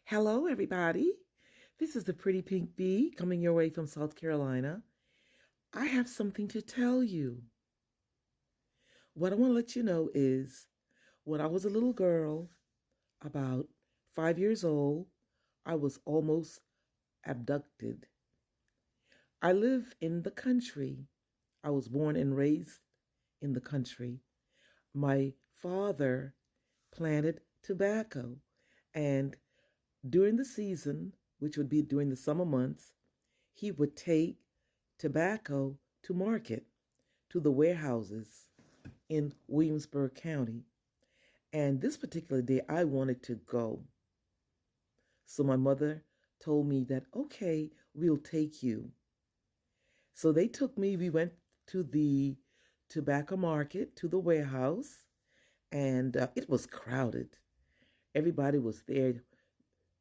Hello, everybody. This is the Pretty Pink Bee coming your way from South Carolina. I have something to tell you. What I want to let you know is when I was a little girl, about 5 years old, I was almost abducted. I live in the country. I was born and raised in the country. My father planted tobacco, and during the season, which would be during the summer months, he would take tobacco to market, to the warehouses in Williamsburg County. And this particular day, I wanted to go. So my mother told me that, okay, we'll take you. So they took me. We went to the tobacco market, to the warehouse, and it was crowded. Everybody was there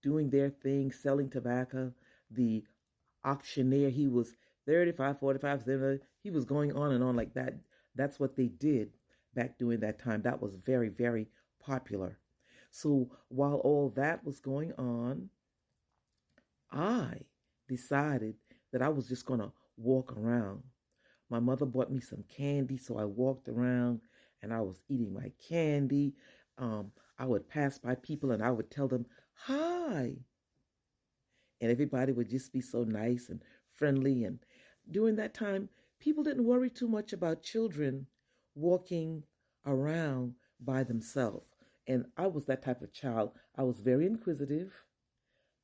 doing their thing, selling tobacco. The auctioneer, he was 35, 45, 70. He was going on and on like that. That's what they did back during that time. That was very, very popular. So while all that was going on, I decided that I was just going to walk around. My mother bought me some candy, so I walked around and I was eating my candy. I would pass by people and I would tell them, hi. And everybody would just be so nice and friendly. And during that time, people didn't worry too much about children walking around by themselves. And I was that type of child. I was very inquisitive.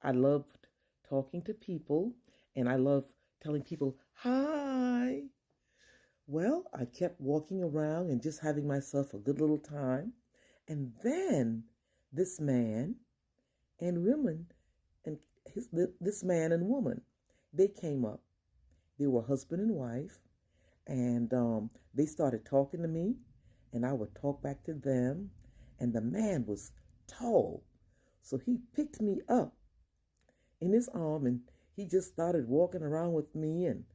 I loved talking to people, and I loved telling people, hi. Well, I kept walking around and just having myself a good little time. And then this man and woman and this man and woman, they came up. They were husband and wife, and they started talking to me, and I would talk back to them. And the man was tall, so he picked me up in his arm, and he just started walking around with me, and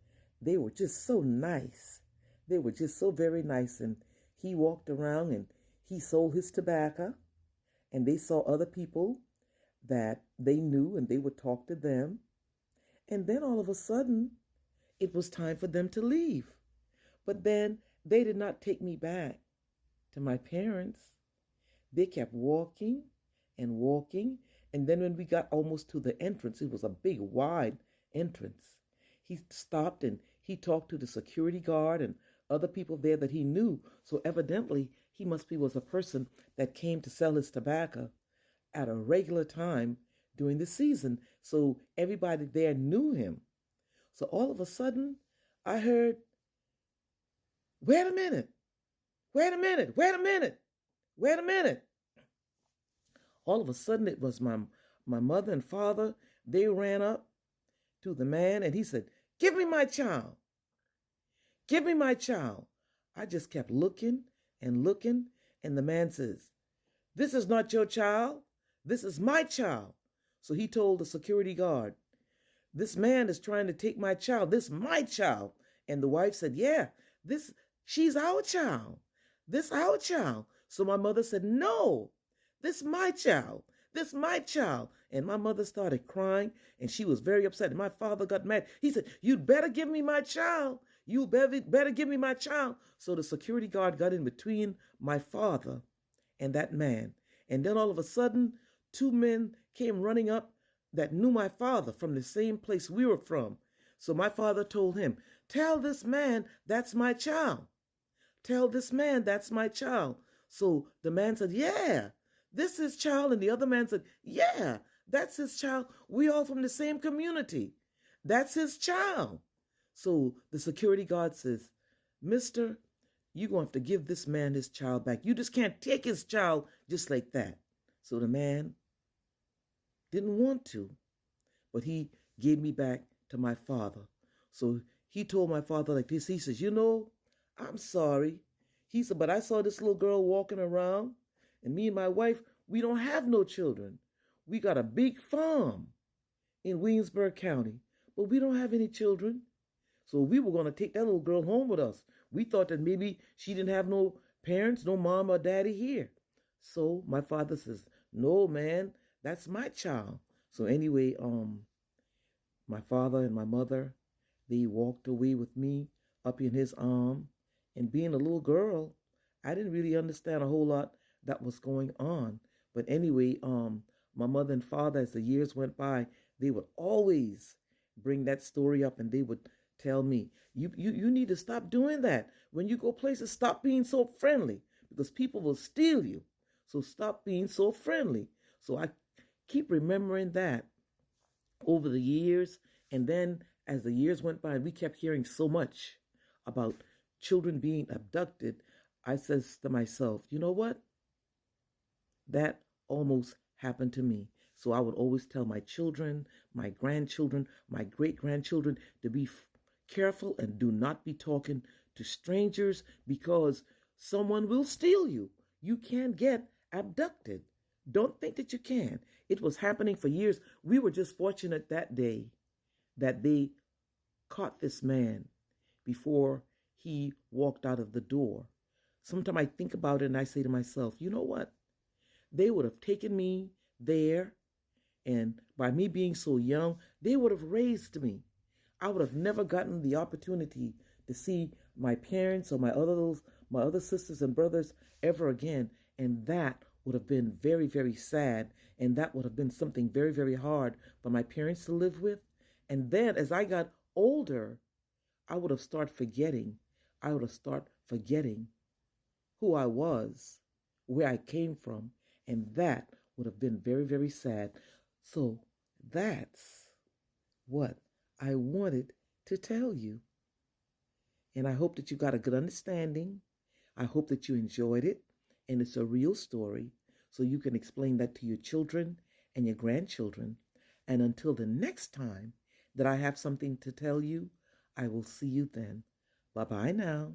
they were just so nice. They were just so very nice, and he walked around, and he sold his tobacco, and they saw other people that they knew, and they would talk to them. And then all of a sudden, it was time for them to leave. But then they did not take me back to my parents. They kept walking and walking. And then when we got almost to the entrance, it was a big, wide entrance. He stopped and he talked to the security guard and other people there that he knew. So evidently, he was a person that came to sell his tobacco at a regular time during the season. So everybody there knew him. So all of a sudden, I heard, wait a minute, wait a minute, wait a minute, wait a minute. All of a sudden, it was my mother and father. They ran up to the man and he said, give me my child. Give me my child. I just kept looking and looking. And the man says, this is not your child. This is my child. So he told the security guard, this man is trying to take my child. This is my child. And the wife said, yeah, she's our child. This our child. So my mother said, no, this is my child. This is my child. And my mother started crying and she was very upset. And my father got mad. He said, you'd better give me my child. You better give me my child. So the security guard got in between my father and that man. And then all of a sudden, two men came running up that knew my father from the same place we were from. So my father told him, tell this man that's my child. Tell this man that's my child. So the man said, yeah, this is his child. And the other man said, yeah, that's his child. We all from the same community. That's his child. So the security guard says, mister, you're going to have to give this man his child back. You just can't take his child just like that. So the man didn't want to, but he gave me back to my father. So he told my father like this. He says, I'm sorry. He said, but I saw this little girl walking around, and me and my wife, we don't have no children. We got a big farm in Williamsburg County, but we don't have any children. So we were going to take that little girl home with us. We thought that maybe she didn't have no parents, no mom or daddy here. So my father says, no, man, that's my child. So anyway, my father and my mother, they walked away with me up in his arm. And being a little girl, I didn't really understand a whole lot that was going on. But anyway, my mother and father, as the years went by, they would always bring that story up, and they would tell me, you need to stop doing that. When you go places, stop being so friendly because people will steal you. So stop being so friendly. So I keep remembering that over the years. And then as the years went by and we kept hearing so much about children being abducted, I says to myself, you know what? That almost happened to me. So I would always tell my children, my grandchildren, my great grandchildren to be careful and do not be talking to strangers because someone will steal you. You can get abducted. Don't think that you can. It was happening for years. We were just fortunate that day that they caught this man before he walked out of the door. Sometimes I think about it and I say to myself, you know what? They would have taken me there, and by me being so young, they would have raised me. I would have never gotten the opportunity to see my parents or my other sisters and brothers ever again, and that would have been very, very sad, and that would have been something very, very hard for my parents to live with. And then as I got older, I would have started forgetting. I would have started forgetting who I was, where I came from, and that would have been very, very sad. So that's what I wanted to tell you. And I hope that you got a good understanding. I hope that you enjoyed it. And it's a real story. So you can explain that to your children and your grandchildren. And until the next time that I have something to tell you, I will see you then. Bye-bye now.